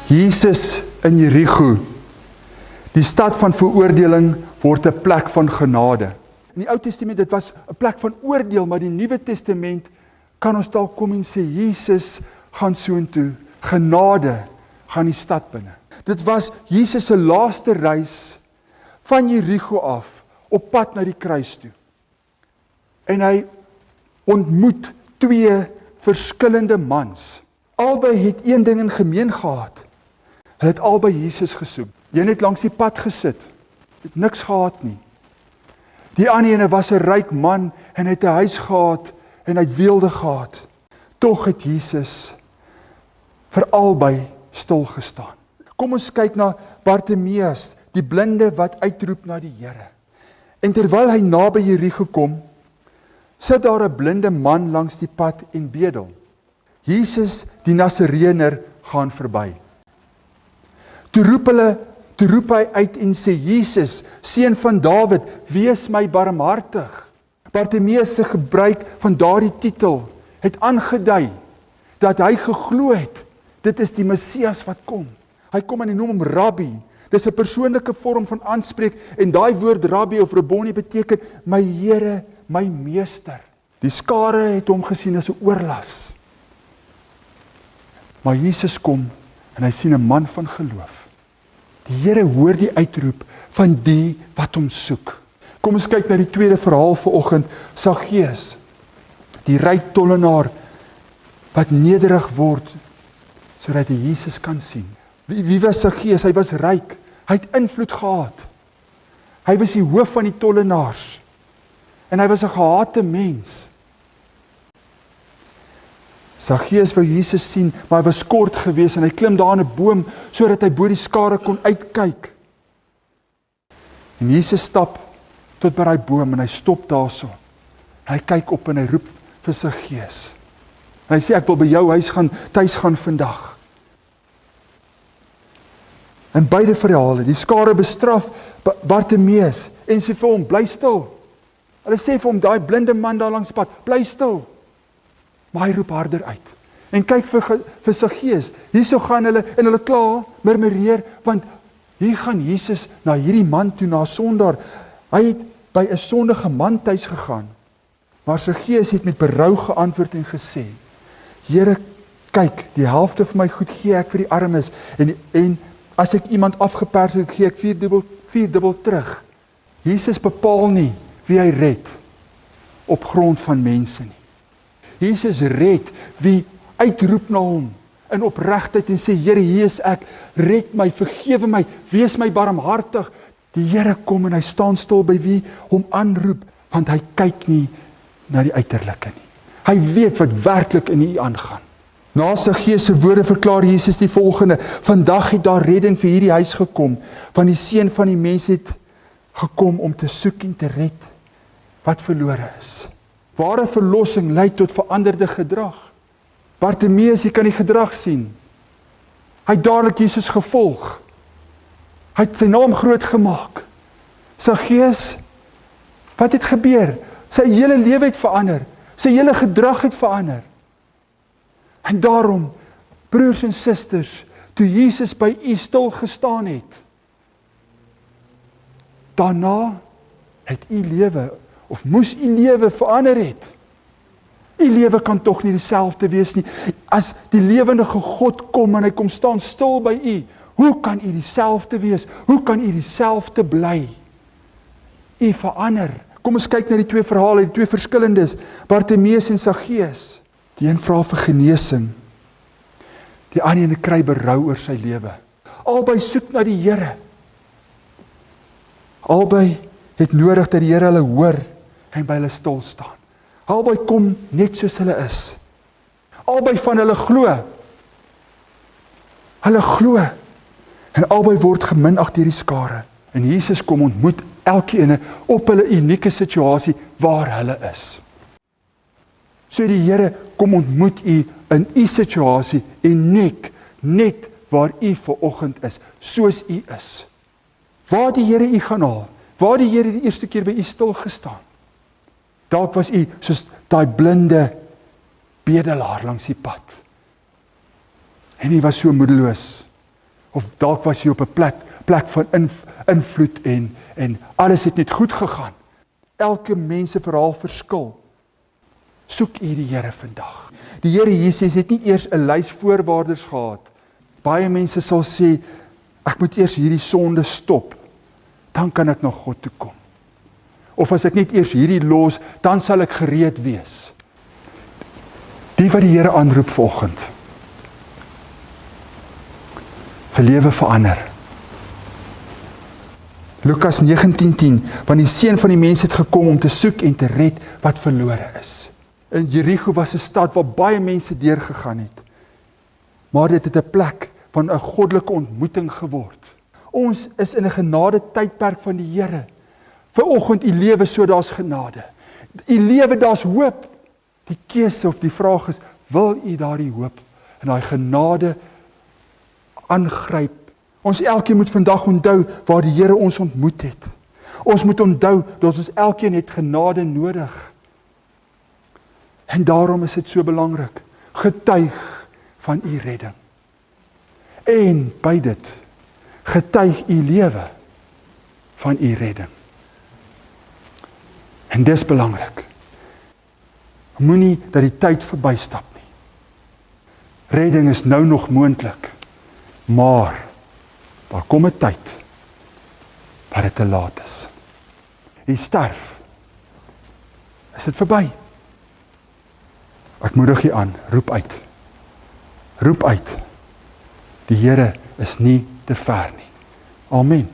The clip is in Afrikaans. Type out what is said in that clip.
Jesus in Jericho, die stad van veroordeling, word 'n plek van genade. In die Ou Testament, dit was 'n plek van oordeel, maar die Nuwe Testament kan ons dalk kom en sê, Jesus gaan soontoe, genade gaan die stad binne. Dit was Jesus se laaste reis van Jericho af, op pad na die kruis toe. En hy ontmoet 2 verskillende mans. Albei het een ding in gemeen gehad. Hulle het albei Jesus gesoek. Een het langs die pad gesit, het niks gehad nie. Die ander ene was 'n ryk man en hy het 'n huis gehad en hy het weelde gehad. Tog het Jesus vir albei stil gestaan. Kom ons kyk na Bartimeus, die blinde wat uitroep na die Here. En terwyl hy naby Jericho kom, sit daar 'n blinde man langs die pad en bedel. Jesus, die Nasareëner, gaan verby. Toe roep hy uit en sê, Jesus, seun van Dawid, wees my barmhartig. Bartimeus se gebruik van daardie titel het aangedui dat hy geglo het, dit is die Messias wat kom. Hy kom en hy noem hom Rabbi. Dis 'n persoonlike vorm van aanspreek en daai woord Rabbi of Rabboni beteken my Here, my meester. Die skare het hom gesien as 'n oorlas. Maar Jesus kom en hy sien 'n man van geloof. Die Here hoor die uitroep van die wat hom soek. Kom ons kyk na die tweede verhaal vanoggend, Saggeus, die ryk tollenaar wat nederig word sodat hy Jesus kan sien. Wie was Saggeus? Hy was ryk. Hy het invloed gehad. Hy was die hoof van die tollenaars. En hy was 'n gehate mens. Saggeus wou Jesus sien, maar hy was kort geweest en hy klim daar in 'n boom sodat hy bo die skare kon uitkyk. En Jesus stap tot by daai boom en hy stop daarso. Hy kyk op en hy roep vir Saggeus. En hy sê, ek wil by jou huis tuis gaan vandag. In beide verhale, die skare bestraf Bartimeus en sê vir hom, bly stil. Hulle sê vir hom, daai blinde man daar langs die pad, bly stil. Maar hy roep harder uit. En kyk vir Saggeus, hierso gaan hulle, en hulle kla, murmureer, want hier gaan Jesus na hierdie man toe, na 'n sondaar. Hy het by 'n sondige man tuis gegaan. Maar Saggeus het met berou geantwoord en gesê, Here, kyk, die helfte van my goed gee ek vir die armes, en as ek iemand afgepers het, gee ek 4 dubbel terug. Jesus bepaal nie wie hy red op grond van mense nie. Jesus red wie uitroep na hom in opregtheid en sê, Here, hier is ek, red my, vergewe my, wees my barmhartig. Die Here kom en hy staan stil by wie hom aanroep, want hy kyk nie na die uiterlike nie. Hy weet wat werklik in u aangaan. Na Saggeus se woorde verklaar Jesus die volgende, vandag het daar redding vir hierdie huis gekom, want die Seun van die mens het gekom om te soek en te red wat verlore is. Ware verlossing lei tot veranderde gedrag. Bartimeus, jy kan die gedrag sien. Hy het dadelik Jesus gevolg. Hy het sy naam groot gemaak. Saggeus, wat het gebeur? Sy hele lewe het verander. Sy hele gedrag het verander. En daarom, broers en susters, toe Jesus by u stil gestaan het, daarna het u lewe, of moes u lewe verander het. U lewe kan tog nie dieselfde wees nie. As die lewendige God kom en hy kom staan stil by u, hoe kan u dieselfde wees? Hoe kan u dieselfde bly? U verander. Kom ons kyk na die 2 verhale, die 2 verskillendes, Bartimeus en Saggeus. Die een vra vir genesing. Die ander ene kry berou oor sy lewe. Albei soek na die Here. Albei het nodig dat die Here hulle hoor en by hulle stil staan. Albei kom net soos hulle is. Albei van hulle glo. Hulle glo. En albei word geminag deur die skare. En Jesus kom ontmoet elkeen op hulle unieke situasie waar hulle is. So die Here kom ontmoet u in u situasie en net waar u vanoggend is, soos u is. Waar die Here u gaan haal, waar die Here die eerste keer by u stil gestaan. Dalk was u soos daai blinde bedelaar langs die pad. En hy was so moedeloos. Of dalk was jy op 'n plek van invloed en alles het net goed gegaan. Elke mens se verhaal verskil. Soek u die Here vandag. Die Here Jesus het nie eers 'n lys voorwaardes gehad. Baie mense sal sê, ek moet eers hierdie sonde stop, dan kan ek na God toe kom. Of as ek net eers hierdie los, dan sal ek gereed wees. Die wat die Here aanroep vanoggend, sy lewe verander. Lukas 19:10, want die Seun van die mens het gekom om te soek en te red wat verlore is. In Jericho was 'n stad waar baie mense deurgegaan het. Maar dit het 'n plek van 'n goddelike ontmoeting geword. Ons is in 'n genade tydperk van die Here. Vanoggend u lewe so daar's genade. U lewe daar's hoop. Die keuse of die vraag is, wil u daardie hoop en daai genade aangryp? Ons elkeen moet vandag onthou waar die Here ons ontmoet het. Ons moet onthou dat ons elkeen het genade nodig. En daarom is dit so belangrik. Getuig van u redding. En by dit, getuig u lewe van u redding. En dis belangrik. Moenie dat die tyd verbystap nie. Redding is nou nog moontlik, maar daar kom 'n tyd waar dit te laat is. Jy sterf. Is dit verby? Ek moedig jy aan, roep uit. Roep uit. Die Here is nie te ver nie. Amen.